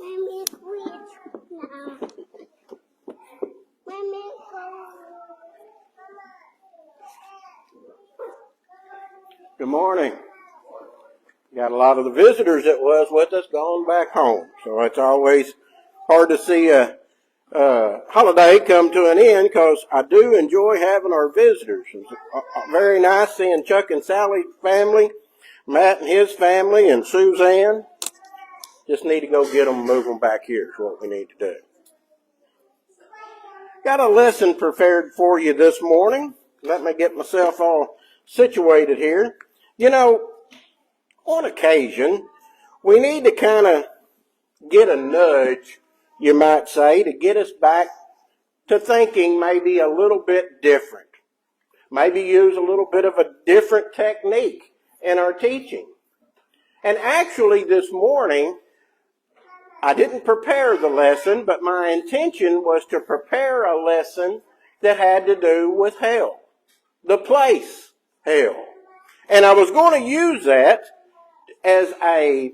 Mommy, quit now. Mommy, go. Good morning. Got a lot of the visitors that was with us gone back home. So it's always hard to see a holiday come to an end because I do enjoy having our visitors. It's very nice seeing Chuck and Sally's family, Matt and his family, and Suzanne. Just need to go get them and move them back here is what we need to do. Got a lesson prepared for you this morning. Let me get myself all situated here. You know, on occasion, we need to kind of get a nudge, you might say, to get us back to thinking maybe a little bit different. Maybe use a little bit of a different technique in our teaching. And actually this morning, I didn't prepare the lesson, but my intention was to prepare a lesson that had to do with hell. The place, hell. And I was going to use that as a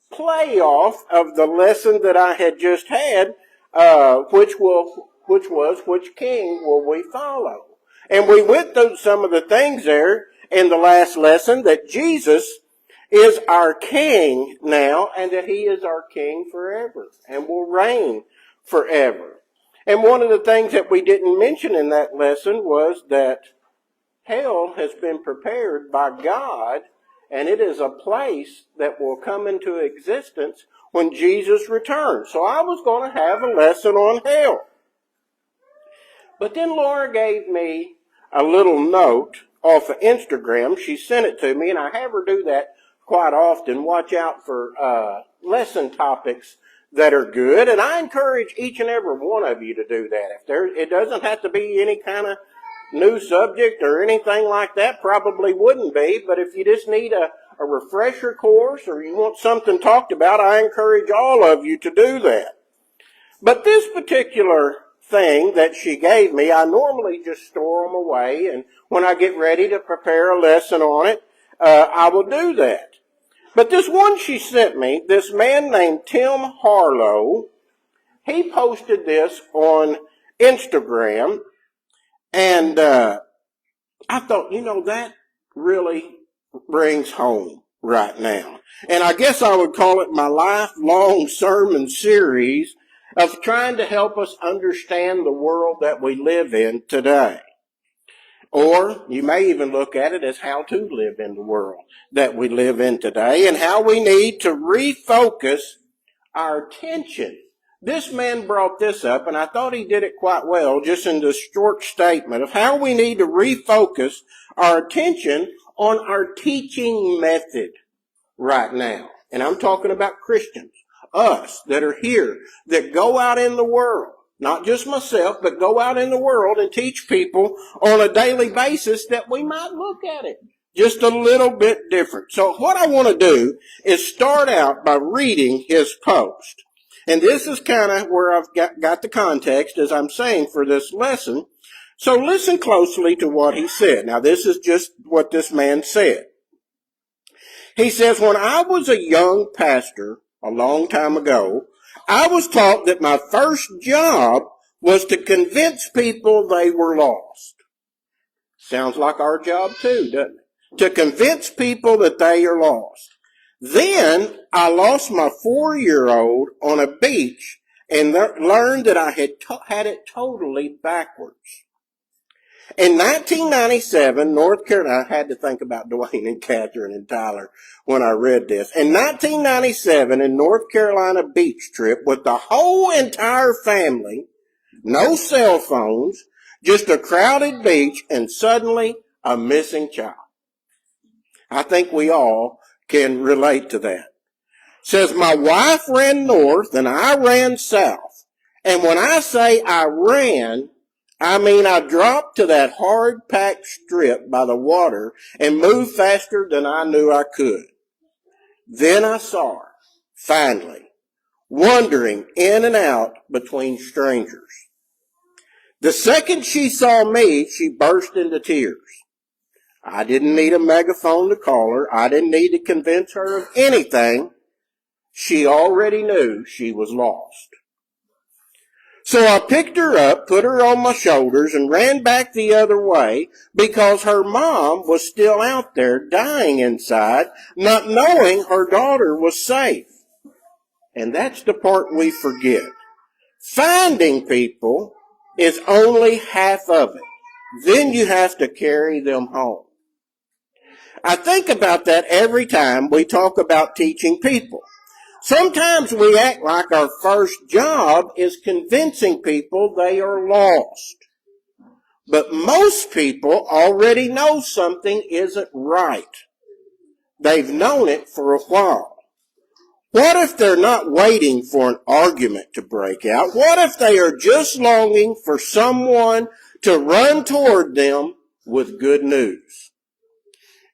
playoff of the lesson that I had just had, which was, which king will we follow? And we went through some of the things there in the last lesson, that Jesus is our king now, and that he is our king forever and will reign forever. And one of the things that we didn't mention in that lesson was that hell has been prepared by God, and it is a place that will come into existence when Jesus returns. So I was going to have a lesson on hell. But then Laura gave me a little note off of Instagram. She sent it to me, and I have her do that quite often. Watch out for lesson topics that are good, and I encourage each and every one of you to do that. It doesn't have to be any kind of new subject or anything like that. Probably wouldn't be, but if you just need a refresher course or you want something talked about, I encourage all of you to do that. But this particular thing that she gave me, I normally just store them away, and when I get ready to prepare a lesson on it, I will do that. But this one she sent me, this man named Tim Harlow, he posted this on Instagram, and I thought, that really brings home right now. And I guess I would call it my lifelong sermon series of trying to help us understand the world that we live in today. Or you may even look at it as how to live in the world that we live in today, and how we need to refocus our attention. This man brought this up, and I thought he did it quite well, just in this short statement of how we need to refocus our attention on our teaching method right now. And I'm talking about Christians, us that are here, that go out in the world. Not just myself, but go out in the world and teach people on a daily basis that we might look at it just a little bit different. So what I want to do is start out by reading his post. And this is kind of where I've got the context, as I'm saying, for this lesson. So listen closely to what he said. Now, this is just what this man said. He says, when I was a young pastor a long time ago, I was taught that my first job was to convince people they were lost. Sounds like our job too, doesn't it? To convince people that they are lost. Then I lost my 4-year-old on a beach and learned that I had it totally backwards. In 1997, North Carolina, I had to think about Dwayne and Catherine and Tyler when I read this. In 1997, in North Carolina beach trip with the whole entire family, no cell phones, just a crowded beach, and suddenly a missing child. I think we all can relate to that. Says, my wife ran north and I ran south. And when I say I ran, I mean I dropped to that hard-packed strip by the water and moved faster than I knew I could. Then I saw her, finally, wandering in and out between strangers. The second she saw me, she burst into tears. I didn't need a megaphone to call her. I didn't need to convince her of anything. she already knew she was lost. So I picked her up, put her on my shoulders, and ran back the other way because her mom was still out there dying inside, not knowing her daughter was safe. And that's the part we forget. Finding people is only half of it. Then you have to carry them home. I think about that every time we talk about teaching people. Sometimes we act like our first job is convincing people they are lost. But most people already know something isn't right. They've known it for a while. What if they're not waiting for an argument to break out? What if they are just longing for someone to run toward them with good news?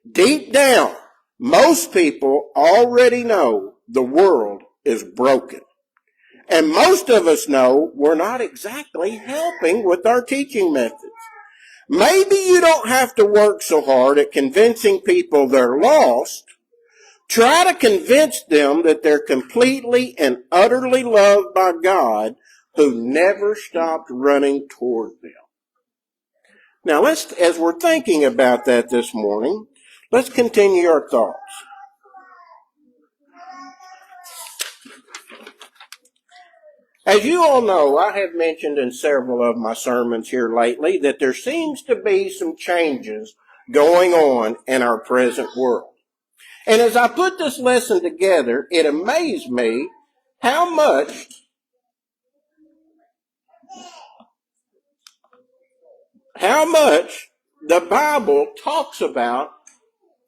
Deep down, most people already know the world is broken. And most of us know we're not exactly helping with our teaching methods. Maybe you don't have to work so hard at convincing people they're lost. Try to convince them that they're completely and utterly loved by God, who never stopped running toward them. Now, as we're thinking about that this morning, let's continue our thoughts. As you all know, I have mentioned in several of my sermons here lately that there seems to be some changes going on in our present world. And as I put this lesson together, it amazed me how much the Bible talks about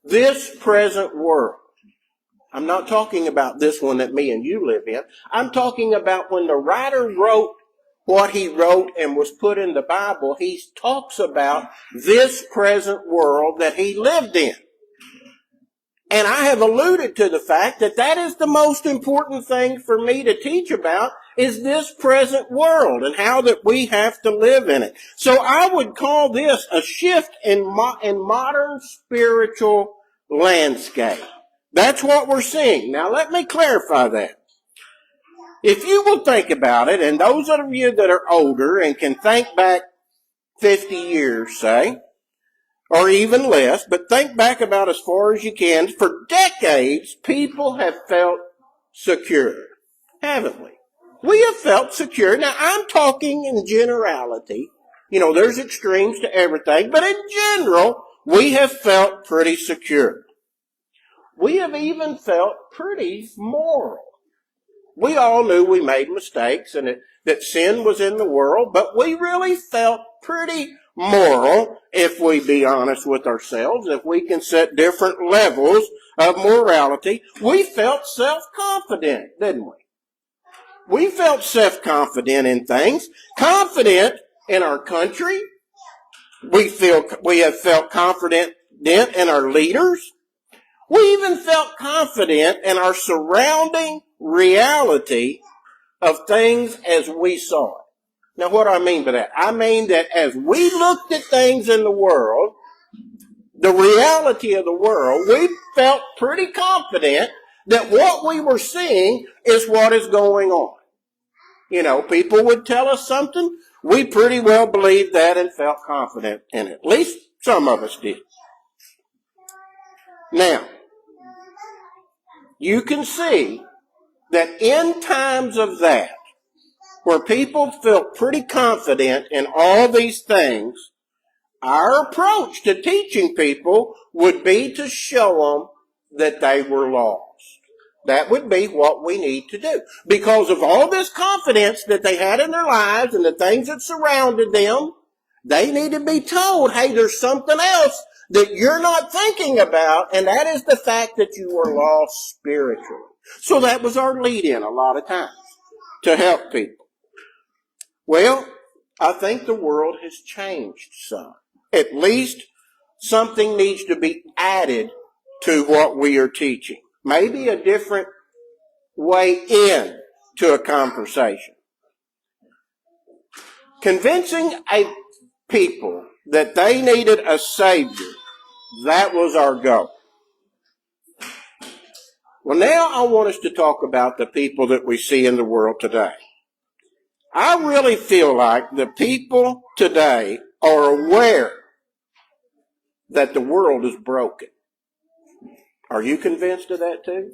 this present world. I'm not talking about this one that me and you live in. I'm talking about when the writer wrote what he wrote and was put in the Bible, he talks about this present world that he lived in. And I have alluded to the fact that that is the most important thing for me to teach about, is this present world and how that we have to live in it. So I would call this a shift in modern spiritual landscape. That's what we're seeing. Now let me clarify that. If you will think about it, and those of you that are older and can think back 50 years, say, or even less, but think back about as far as you can, for decades, people have felt secure, haven't we? We have felt secure. Now, I'm talking in generality. You know, there's extremes to everything, but in general, we have felt pretty secure. We have even felt pretty moral. We all knew we made mistakes and that sin was in the world, but we really felt pretty moral, if we be honest with ourselves, if we can set different levels of morality. We felt self-confident, didn't we? We felt self-confident in things, confident in our country. We have felt confident in our leaders. We even felt confident in our surrounding reality of things as we saw it. Now, what do I mean by that? I mean that as we looked at things in the world, the reality of the world, we felt pretty confident that what we were seeing is what is going on. You know, people would tell us something, we pretty well believed that and felt confident in it. At least some of us did. Now, you can see that in times of that, where people felt pretty confident in all these things, our approach to teaching people would be to show them that they were lost. That would be what we need to do. Because of all this confidence that they had in their lives and the things that surrounded them, they need to be told, hey, there's something else that you're not thinking about, and that is the fact that you were lost spiritually. So that was our lead-in a lot of times, to help people. Well, I think the world has changed some. At least something needs to be added to what we are teaching. Maybe a different way in to a conversation. Convincing a people that they needed a Savior, that was our goal. Well, now I want us to talk about the people that we see in the world today. I really feel like the people today are aware that the world is broken. Are you convinced of that too?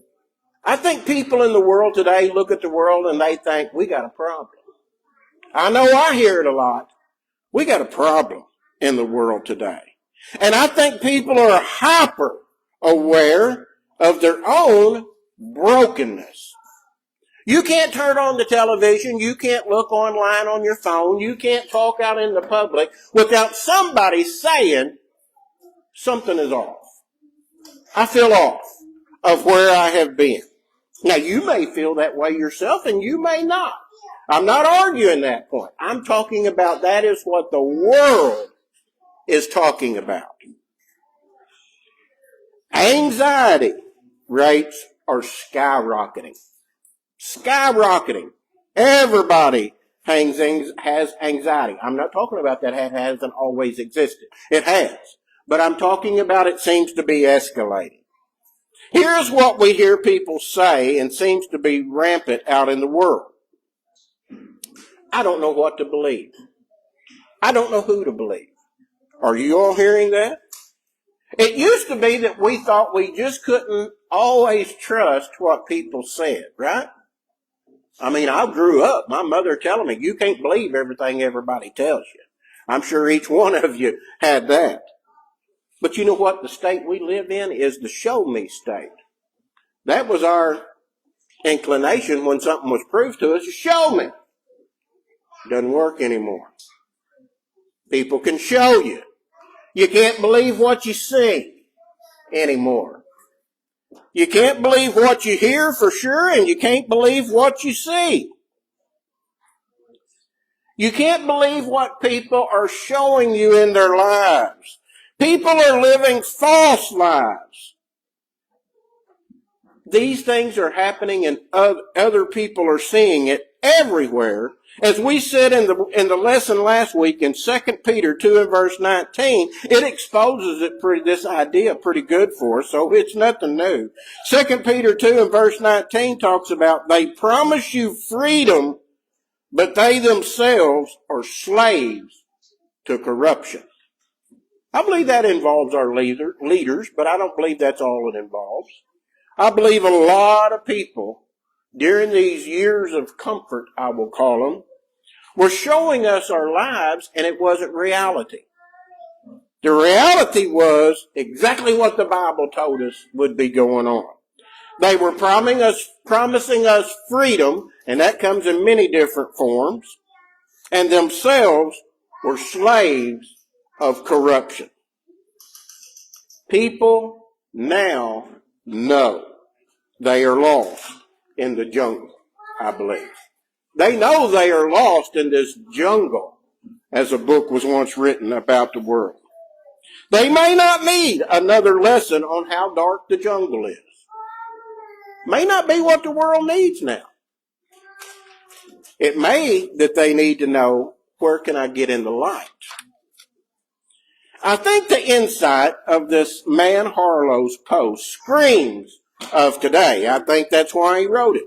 I think people in the world today look at the world and they think, we got a problem. I know I hear it a lot. We got a problem in the world today. And I think people are hyper aware of their own brokenness. You can't turn on the television. You can't look online on your phone. You can't talk out in the public without somebody saying something is off. I feel off of where I have been. Now, you may feel that way yourself, and you may not. I'm not arguing that point. I'm talking about that is what the world is talking about. Anxiety rates are skyrocketing. Skyrocketing. Everybody has anxiety. I'm not talking about that it hasn't always existed. It has. But I'm talking about it seems to be escalating. Here's what we hear people say and seems to be rampant out in the world. I don't know what to believe. I don't know who to believe. Are you all hearing that? It used to be that we thought we just couldn't always trust what people said, right? I mean, I grew up, my mother telling me, you can't believe everything everybody tells you. I'm sure each one of you had that. But you know what? The state we live in is the show me state. That was our inclination when something was proved to us. Show me. Doesn't work anymore. People can show you. You can't believe what you see anymore. You can't believe what you hear for sure, and you can't believe what you see. You can't believe what people are showing you in their lives. People are living false lives. These things are happening and other people are seeing it everywhere. As we said in the lesson last week in 2 Peter 2 and verse 19, it exposes this idea pretty good for us, so it's nothing new. 2 Peter 2 and verse 19 talks about they promise you freedom, but they themselves are slaves to corruption. I believe that involves our leaders, but I don't believe that's all it involves. I believe a lot of people during these years of comfort, I will call them, were showing us our lives and it wasn't reality. The reality was exactly what the Bible told us would be going on. They were promising us freedom, and that comes in many different forms, and themselves were slaves of corruption. People now know they are lost in the jungle, I believe. They know they are lost in this jungle, as a book was once written about the world. They may not need another lesson on how dark the jungle is. May not be what the world needs now. It may that they need to know, where can I get in the light? I think the insight of this man Harlow's post screams of today. I think that's why he wrote it.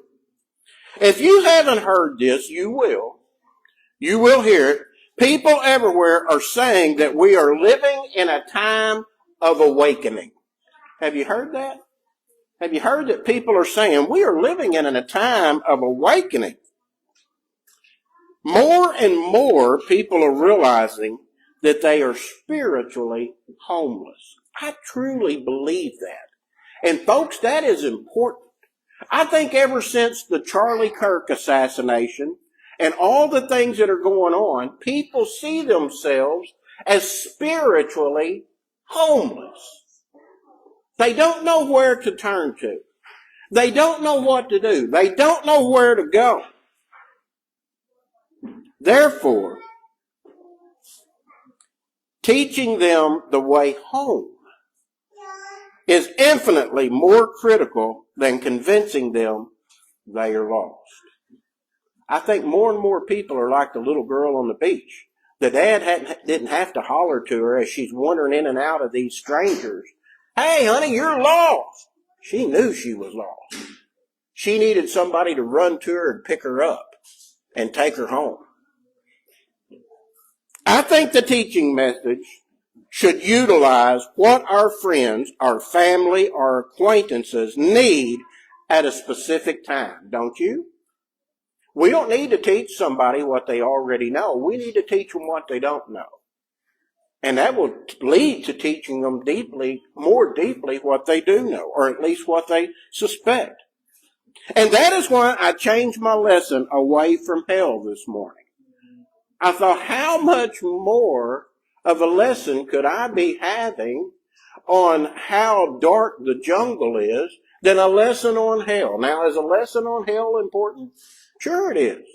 If you haven't heard this, you will. You will hear it. People everywhere are saying that we are living in a time of awakening. Have you heard that? Have you heard that people are saying we are living in a time of awakening? More and more people are realizing that they are spiritually homeless. I truly believe that. And folks, that is important. I think ever since the Charlie Kirk assassination and all the things that are going on, people see themselves as spiritually homeless. They don't know where to turn to. They don't know what to do. They don't know where to go. Therefore, teaching them the way home is infinitely more critical than convincing them they are lost. I think more and more people are like the little girl on the beach. The dad didn't have to holler to her as she's wandering in and out of these strangers. Hey, honey, you're lost. She knew she was lost. She needed somebody to run to her and pick her up and take her home. I think the teaching message should utilize what our friends, our family, our acquaintances need at a specific time, don't you? We don't need to teach somebody what they already know. We need to teach them what they don't know. And that will lead to teaching them more deeply what they do know, or at least what they suspect. And that is why I changed my lesson away from hell this morning. I thought, how much more of a lesson could I be having on how dark the jungle is than a lesson on hell? Now, is a lesson on hell important? Sure it is.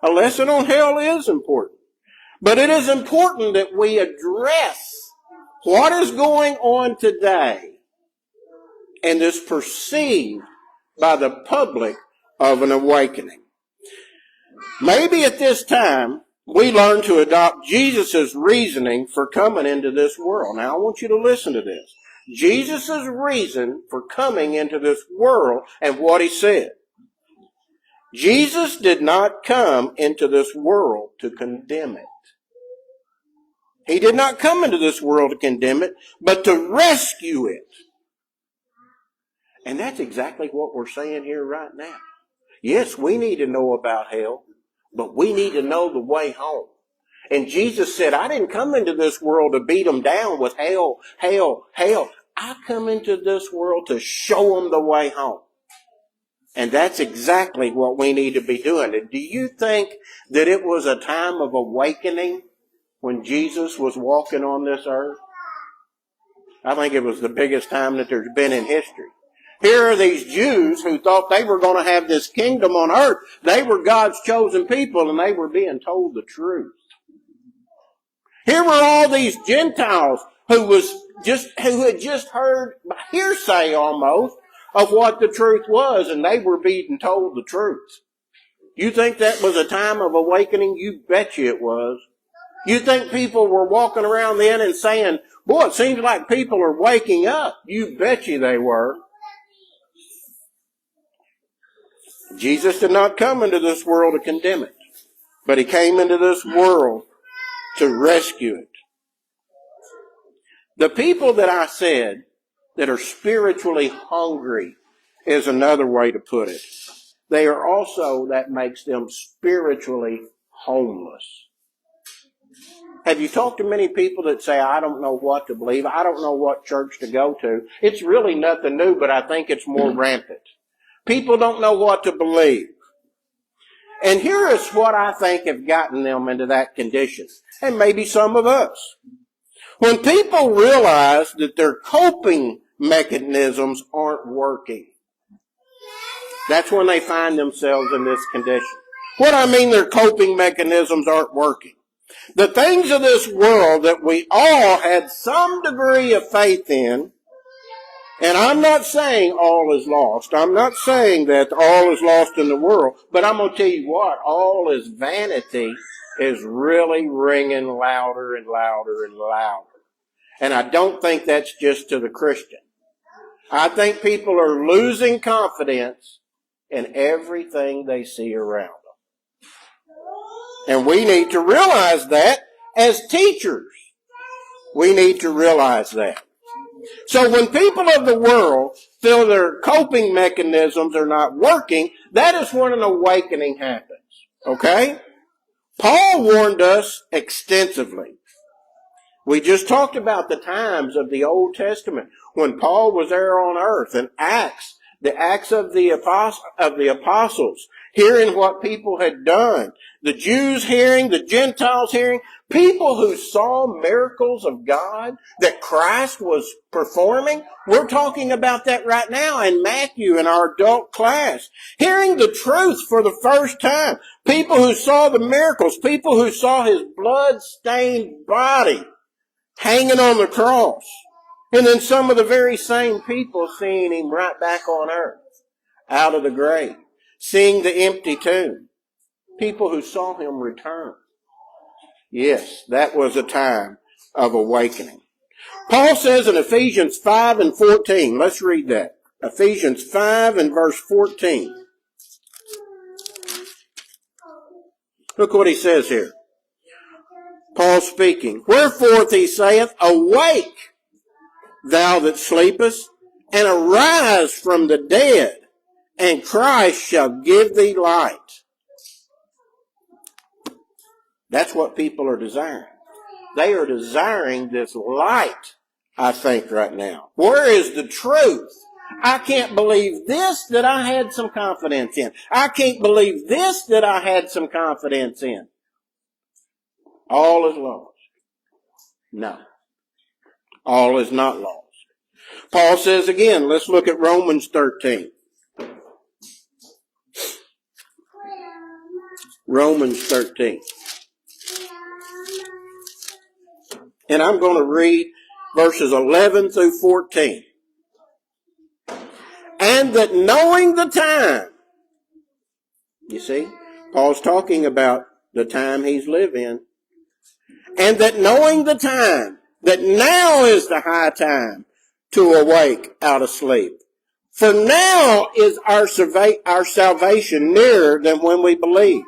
A lesson on hell is important. But it is important that we address what is going on today and is perceived by the public of an awakening. Maybe at this time, we learn to adopt Jesus' reasoning for coming into this world. Now, I want you to listen to this. Jesus' reason for coming into this world and what he said. Jesus did not come into this world to condemn it. He did not come into this world to condemn it, but to rescue it. And that's exactly what we're saying here right now. Yes, we need to know about hell, but we need to know the way home. And Jesus said, I didn't come into this world to beat them down with hell, hell, hell. I come into this world to show them the way home. And that's exactly what we need to be doing. And do you think that it was a time of awakening when Jesus was walking on this earth? I think it was the biggest time that there's been in history. Here are these Jews who thought they were going to have this kingdom on earth. They were God's chosen people, and they were being told the truth. Here were all these Gentiles who had just heard hearsay almost of what the truth was, and they were being told the truth. You think that was a time of awakening? You bet you it was. You think people were walking around then and saying, boy, it seems like people are waking up. You bet you they were. Jesus did not come into this world to condemn it, but he came into this world to rescue it. The people that I said that are spiritually hungry is another way to put it. They are also, that makes them spiritually homeless. Have you talked to many people that say, I don't know what to believe, I don't know what church to go to? It's really nothing new, but I think it's more rampant. People don't know what to believe. And here is what I think have gotten them into that condition, and maybe some of us. When people realize that their coping mechanisms aren't working, that's when they find themselves in this condition. What I mean their coping mechanisms aren't working. The things of this world that we all had some degree of faith in, and I'm not saying all is lost. I'm not saying that all is lost in the world, but I'm going to tell you what, all is vanity is really ringing louder and louder and louder. And I don't think that's just to the Christian. I think people are losing confidence in everything they see around them. And we need to realize that as teachers. We need to realize that. So when people of the world feel their coping mechanisms are not working, that is when an awakening happens. Okay? Paul warned us extensively. We just talked about the times of the Old Testament when Paul was there on earth, and Acts, the Acts of the apostles, hearing what people had done, the Jews hearing, the Gentiles hearing, people who saw miracles of God that Christ was performing. We're talking about that right now in Matthew in our adult class. Hearing the truth for the first time. People who saw the miracles, people who saw his blood-stained body hanging on the cross. And then some of the very same people seeing him right back on earth, out of the grave, seeing the empty tomb. People who saw him return. Yes, that was a time of awakening. Paul says in Ephesians 5:14, let's read that. Ephesians 5 and verse 14. Look what he says here. Paul speaking. Wherefore he saith, awake, thou that sleepest, and arise from the dead, and Christ shall give thee light. That's what people are desiring. They are desiring this light, I think, right now. Where is the truth? I can't believe this that I had some confidence in. I can't believe this that I had some confidence in. All is lost. No. All is not lost. Paul says again, let's look at Romans 13. Romans 13. And I'm going to read verses 11 through 14. And that knowing the time, you see, Paul's talking about the time he's lived in. And that knowing the time, that now is the high time to awake out of sleep. For now is our salvation nearer than when we believed.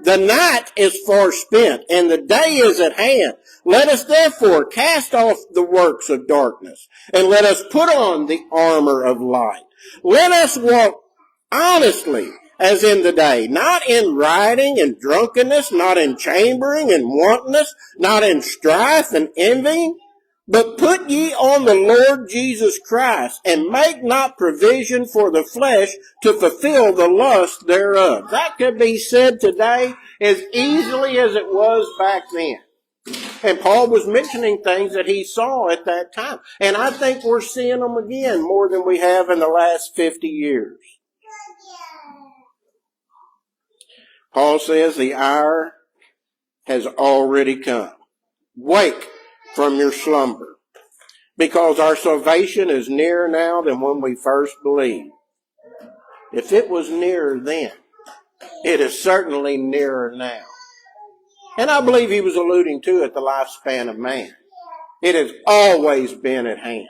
The night is far spent, and the day is at hand. Let us therefore cast off the works of darkness, and let us put on the armor of light. Let us walk honestly as in the day, not in rioting and drunkenness, not in chambering and wantonness, not in strife and envying. But put ye on the Lord Jesus Christ, and make not provision for the flesh to fulfill the lust thereof. That could be said today as easily as it was back then. And Paul was mentioning things that he saw at that time. And I think we're seeing them again more than we have in the last 50 years. Paul says the hour has already come. Wake from your slumber, because our salvation is nearer now than when we first believed. If it was nearer then, it is certainly nearer now. And I believe he was alluding to at the lifespan of man. It has always been at hand.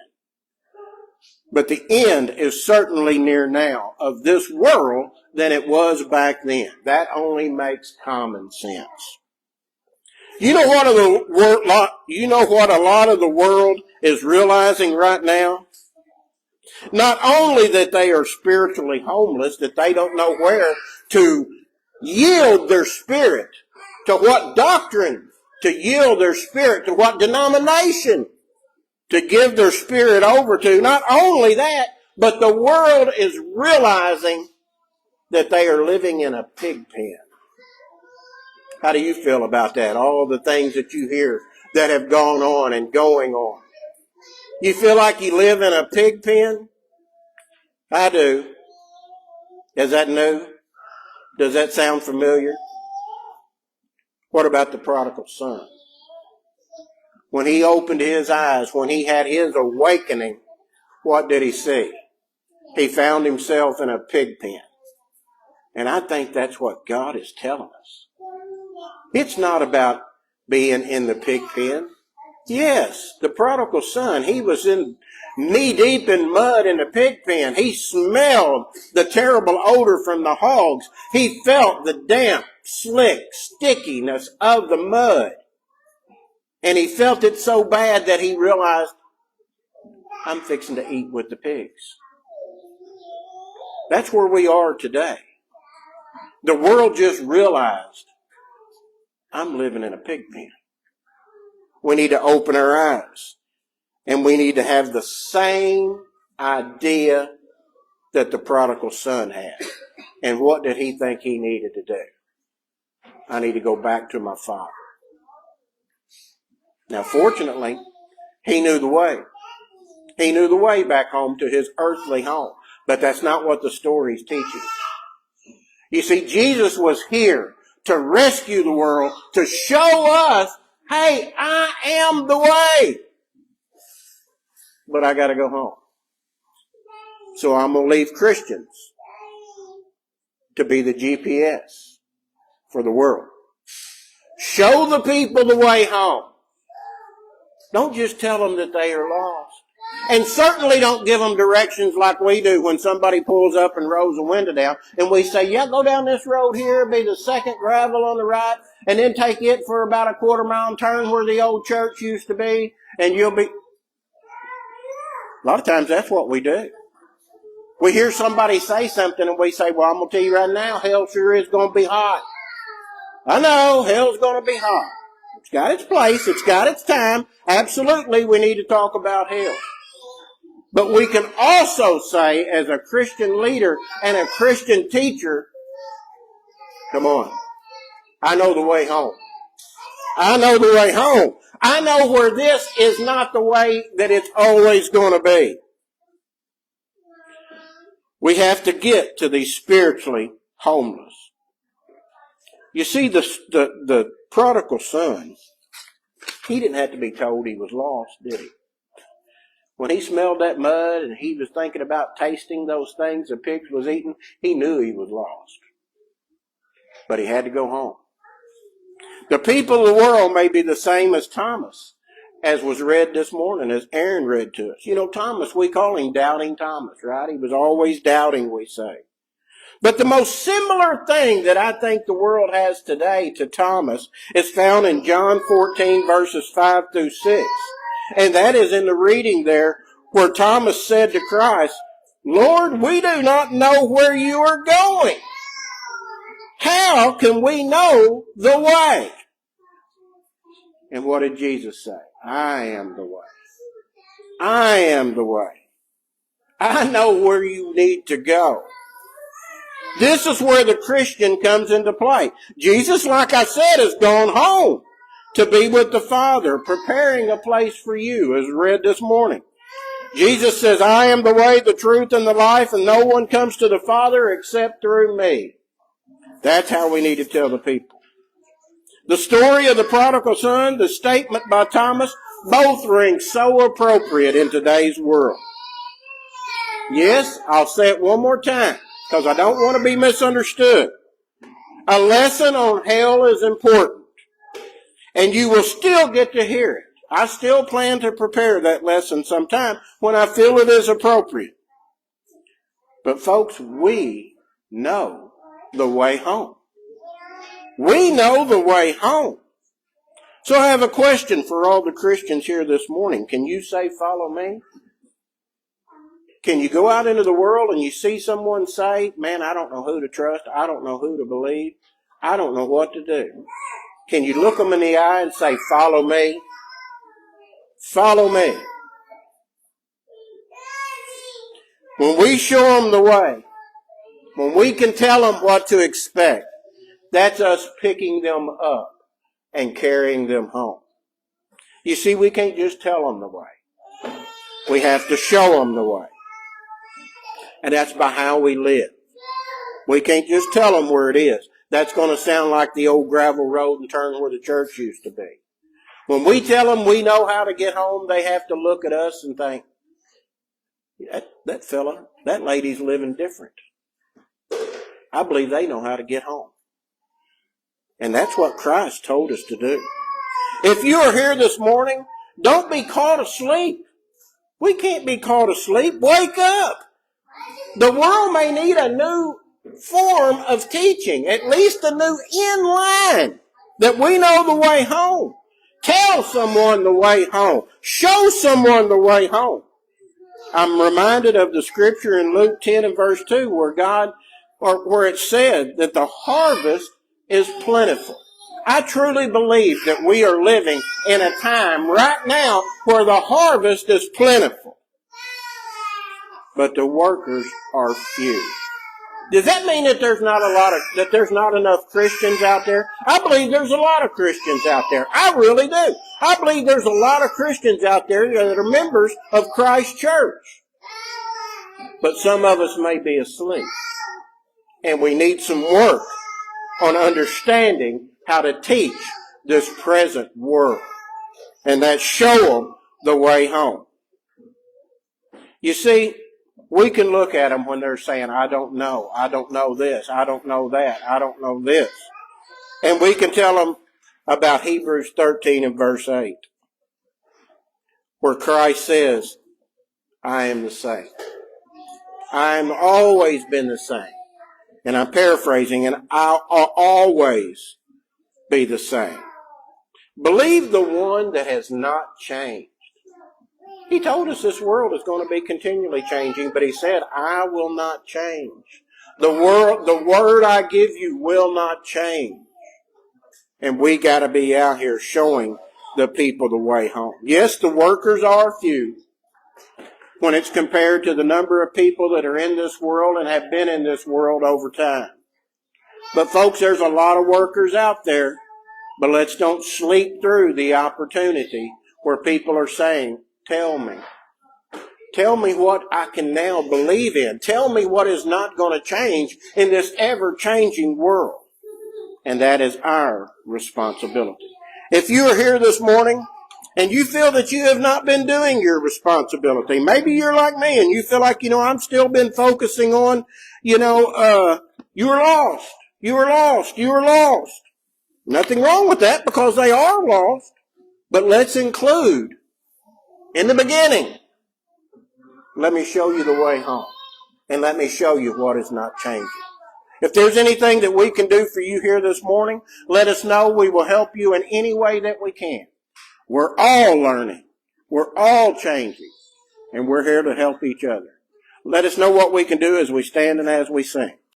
But the end is certainly near now of this world than it was back then. That only makes common sense. You know what a lot of the world is realizing right now? Not only that they are spiritually homeless, that they don't know where to yield their spirit, to what doctrine to yield their spirit, to what denomination to give their spirit over to. Not only that, but the world is realizing that they are living in a pig pen. How do you feel about that? All the things that you hear that have gone on and going on. You feel like you live in a pig pen? I do. Is that new? Does that sound familiar? What about the prodigal son? When he opened his eyes, when he had his awakening, what did he see? He found himself in a pig pen. And I think that's what God is telling us. It's not about being in the pig pen. Yes, the prodigal son, he was in knee-deep in mud in the pig pen. He smelled the terrible odor from the hogs. He felt the damp, slick stickiness of the mud. And he felt it so bad that he realized, I'm fixing to eat with the pigs. That's where we are today. The world just realized, I'm living in a pig pen. We need to open our eyes. And we need to have the same idea that the prodigal son had. And what did he think he needed to do? I need to go back to my father. Now, fortunately, he knew the way. He knew the way back home to his earthly home. But that's not what the story's teaching. You see, Jesus was here to rescue the world, to show us, hey, I am the way. But I got to go home. So I'm going to leave Christians to be the GPS for the world. Show the people the way home. Don't just tell them that they are lost. And certainly don't give them directions like we do when somebody pulls up and rolls the window down. And we say, yeah, go down this road here, be the second gravel on the right, and then take it for about a quarter-mile and turn where the old church used to be, and you'll be... A lot of times that's what we do. We hear somebody say something and we say, well, I'm going to tell you right now, hell sure is going to be hot. I know, hell's going to be hot. It's got its place. It's got its time. Absolutely, we need to talk about hell. But we can also say, as a Christian leader and a Christian teacher, come on, I know the way home. I know the way home. I know where this is not the way that it's always going to be. We have to get to the spiritually homeless. You see, the prodigal son, he didn't have to be told he was lost, did he? When he smelled that mud and he was thinking about tasting those things the pigs was eating, he knew he was lost. But he had to go home. The people of the world may be the same as Thomas, as was read this morning, as Aaron read to us. You know, Thomas, we call him Doubting Thomas, right? He was always doubting, we say. But the most similar thing that I think the world has today to Thomas is found in John 14, verses 5 through 6. And that is in the reading there where Thomas said to Christ, Lord, we do not know where you are going. How can we know the way? And what did Jesus say? I am the way. I am the way. I know where you need to go. This is where the Christian comes into play. Jesus, like I said, has gone home to be with the Father, preparing a place for you, as read this morning. Jesus says, I am the way, the truth, and the life, and no one comes to the Father except through me. That's how we need to tell the people. The story of the prodigal son, the statement by Thomas, both ring so appropriate in today's world. Yes, I'll say it one more time, because I don't want to be misunderstood. A lesson on hell is important, and you will still get to hear it. I still plan to prepare that lesson sometime when I feel it is appropriate. But folks, we know the way home. We know the way home. So I have a question for all the Christians here this morning. Can you say, follow me? Can you go out into the world and you see someone say, man, I don't know who to trust. I don't know who to believe. I don't know what to do. Can you look them in the eye and say, follow me? Follow me. When we show them the way, when we can tell them what to expect, that's us picking them up and carrying them home. You see, we can't just tell them the way. We have to show them the way. And that's by how we live. We can't just tell them where it is. That's going to sound like the old gravel road and turn where the church used to be. When we tell them we know how to get home, they have to look at us and think, that fella, that lady's living different. I believe they know how to get home. And that's what Christ told us to do. If you are here this morning, don't be caught asleep. We can't be caught asleep. Wake up. The world may need a new form of teaching, at least a new in-line, that we know the way home. Tell someone the way home. Show someone the way home. I'm reminded of the scripture in Luke 10 and verse 2 where it said that the harvest is plentiful. I truly believe that we are living in a time right now where the harvest is plentiful, but the workers are few. Does that mean that there's not enough Christians out there? I believe there's a lot of Christians out there. I really do. I believe there's a lot of Christians out there that are members of Christ Church. But some of us may be asleep. And we need some work on understanding how to teach this present world. And that show them the way home. You see, we can look at them when they're saying, I don't know this, I don't know that, I don't know this. And we can tell them about Hebrews 13 and verse 8, where Christ says I am the same. I'm always been the same. And I'm paraphrasing, and I'll always be the same. Believe the one that has not changed. He told us this world is going to be continually changing, but he said, I will not change. The word I give you will not change. And we got to be out here showing the people the way home. Yes, the workers are few when it's compared to the number of people that are in this world and have been in this world over time. But folks, there's a lot of workers out there, but let's don't sleep through the opportunity where people are saying, tell me. Tell me what I can now believe in. Tell me what is not going to change in this ever-changing world. And that is our responsibility. If you are here this morning and you feel that you have not been doing your responsibility, maybe you're like me and you feel like, I'm still been focusing on, you were lost. You were lost. You were lost. Nothing wrong with that because they are lost. But let's include in the beginning, let me show you the way home. And let me show you what is not changing. If there's anything that we can do for you here this morning, let us know. We will help you in any way that we can. We're all learning. We're all changing. And we're here to help each other. Let us know what we can do as we stand and as we sing.